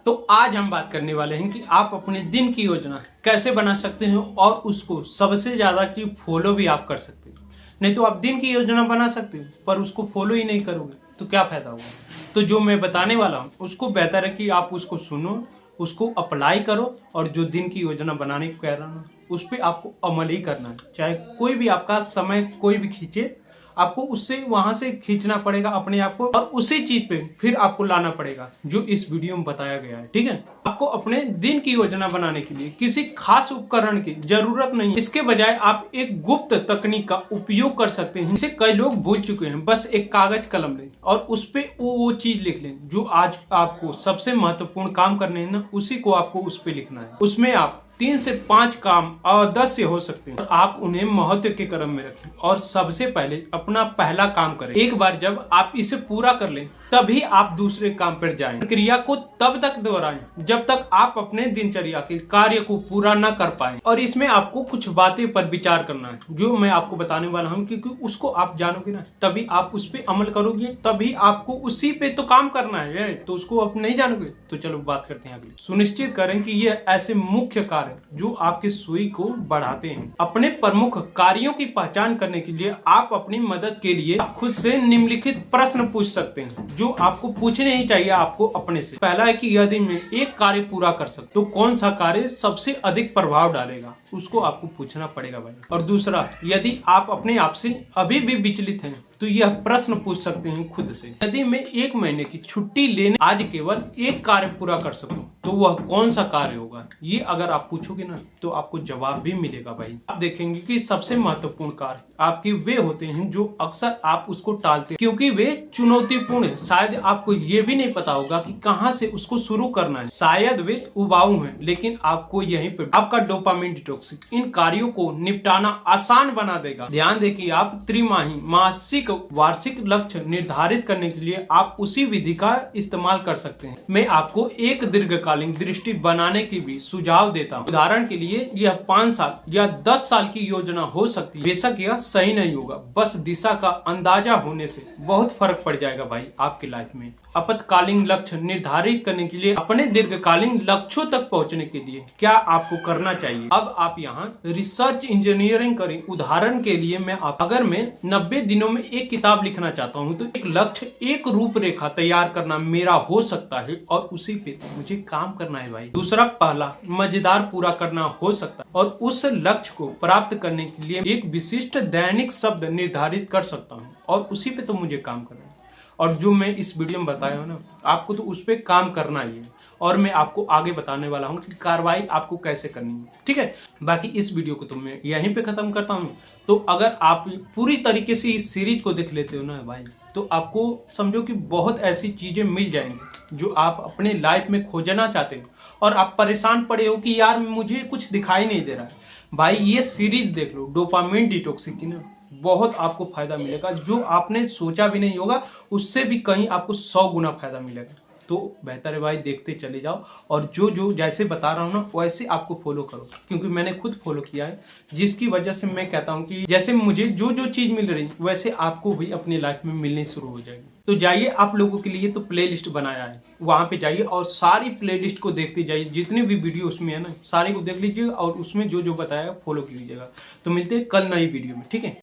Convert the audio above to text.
तो आज हम बात करने वाले हैं कि आप अपने दिन की योजना कैसे बना सकते हैं और उसको सबसे ज़्यादा कि फॉलो भी आप कर सकते हो। नहीं तो आप दिन की योजना बना सकते हो पर उसको फॉलो ही नहीं करोगे तो क्या फ़ायदा होगा। तो जो मैं बताने वाला हूँ उसको बेहतर है कि आप उसको सुनो, उसको अप्लाई करो और जो दिन की योजना बनाने को कह रहा हूँ उस पर आपको अमल ही करना है। चाहे कोई भी आपका समय कोई भी खींचे, आपको उससे वहां से खींचना पड़ेगा अपने आप को और उसी चीज पे फिर आपको लाना पड़ेगा जो इस वीडियो में बताया गया है। ठीक है, आपको अपने दिन की योजना बनाने के लिए किसी खास उपकरण की जरूरत नहीं। इसके बजाय आप एक गुप्त तकनीक का उपयोग कर सकते हैं जिसे कई लोग भूल चुके हैं। बस एक कागज कलम लें और उस पे वो चीज लिख लें जो आज आपको सबसे महत्वपूर्ण काम करने हैं ना, उसी को आपको उस पे लिखना है। उसमें आप 3 से 5 काम और 10 से हो सकते हैं और आप उन्हें महत्व के क्रम में रखें और सबसे पहले अपना पहला काम करें। एक बार जब आप इसे पूरा कर लें तभी आप दूसरे काम पर जाएं। प्रक्रिया को तब तक दोहराएं जब तक आप अपने दिनचर्या के कार्य को पूरा न कर पाएं। और इसमें आपको कुछ बातें पर विचार करना है जो मैं आपको बताने वाला हूं, क्योंकि उसको आप जानोगे ना तभी आप उस पर अमल करोगे, तभी आपको उसी पे तो काम करना है। तो उसको आप नहीं जानोगे तो चलो बात करते हैं अगले। सुनिश्चित करें कि ये ऐसे मुख्य कार्य जो आपके सुई को बढ़ाते हैं। अपने प्रमुख कार्यों की पहचान करने के लिए आप अपनी मदद के लिए खुद से निम्नलिखित प्रश्न पूछ सकते हैं जो आपको पूछने ही चाहिए आपको अपने से। पहला है कि यदि मैं एक कार्य पूरा कर सकता तो कौन सा कार्य सबसे अधिक प्रभाव डालेगा, उसको आपको पूछना पड़ेगा भाई। और दूसरा, यदि आप अपने आप से अभी भी विचलित हैं तो यह प्रश्न पूछ सकते हैं खुद से, यदि मैं 1 महीने की छुट्टी लेने आज केवल एक कार्य पूरा कर सकूं तो वह कौन सा कार्य होगा। ये अगर आप पूछोगे ना तो आपको जवाब भी मिलेगा भाई। आप देखेंगे कि सबसे महत्वपूर्ण कार्य आपके वे होते हैं जो अक्सर आप उसको टालते हैं क्योंकि वे चुनौतीपूर्ण है। शायद आपको ये भी नहीं पता होगा कि कहां से उसको शुरू करना है। शायद वे उबाऊ हैं लेकिन आपको यहीं पे आपका डोपामिन डिटॉक्स इन कार्यों को निपटाना आसान बना देगा। ध्यान दें कि आप त्रिमाही, मासिक, वार्षिक लक्ष्य निर्धारित करने के लिए आप उसी विधि का इस्तेमाल कर सकते हैं। मैं आपको एक दीर्घकालीन दृष्टि बनाने की भी सुझाव देता हूँ। उदाहरण के लिए यह 5 साल या 10 साल की योजना हो सकती है। बेशक यह सही नहीं होगा, बस दिशा का अंदाजा होने से बहुत फर्क पड़ जाएगा भाई आपकी लाइफ में। आपातकालीन लक्ष्य निर्धारित करने के लिए अपने दीर्घकालीन लक्ष्यों तक पहुंचने के लिए क्या आपको करना चाहिए। अब आप यहाँ रिसर्च इंजीनियरिंग करें। उदाहरण के लिए अगर मैं 90 दिनों में एक किताब लिखना चाहता हूँ तो एक लक्ष्य, एक रूपरेखा तैयार करना मेरा हो सकता है और उसी पे मुझे काम करना है भाई। दूसरा, पहला मजेदार पूरा करना हो सकता है और उस लक्ष्य को प्राप्त करने के लिए एक विशिष्ट दैनिक शब्द निर्धारित कर सकता हूँ और उसी पे तो मुझे काम करना है। और जो मैं इस वीडियो में बताया हूँ ना, आपको तो उस पर काम करना ही है और मैं आपको आगे बताने वाला हूँ कि कार्रवाई आपको कैसे करनी है। ठीक है, बाकी इस वीडियो को तो मैं यहीं पे खत्म करता हूँ। तो अगर आप पूरी तरीके से इस सीरीज को देख लेते हो ना भाई, तो आपको समझो कि बहुत ऐसी चीजें मिल जाएंगी जो आप अपने लाइफ में खोजना चाहते हो और आप परेशान पड़े हो कि यार मुझे कुछ दिखाई नहीं दे रहा है। भाई ये सीरीज देख लो, डोपामिन डिटॉक्स की ना, बहुत आपको फायदा मिलेगा। जो आपने सोचा भी नहीं होगा उससे भी कहीं आपको 100 गुना फायदा मिलेगा। तो बेहतर है भाई देखते चले जाओ और जो जैसे बता रहा हूँ ना वैसे आपको फॉलो करो, क्योंकि मैंने खुद फॉलो किया है, जिसकी वजह से मैं कहता हूँ कि जैसे मुझे जो चीज मिल रही वैसे आपको भी अपनी लाइफ में मिलनी शुरू हो जाएगी। तो जाइए, आप लोगों के लिए तो प्लेलिस्ट बनाया है, वहां पे जाइए और सारी प्लेलिस्ट को देखते जाइए। जितने भी वीडियो उसमें है ना सारी को देख लीजिए और उसमें जो बताया फॉलो कीजिएगा। तो मिलते हैं कल नई वीडियो में। ठीक है।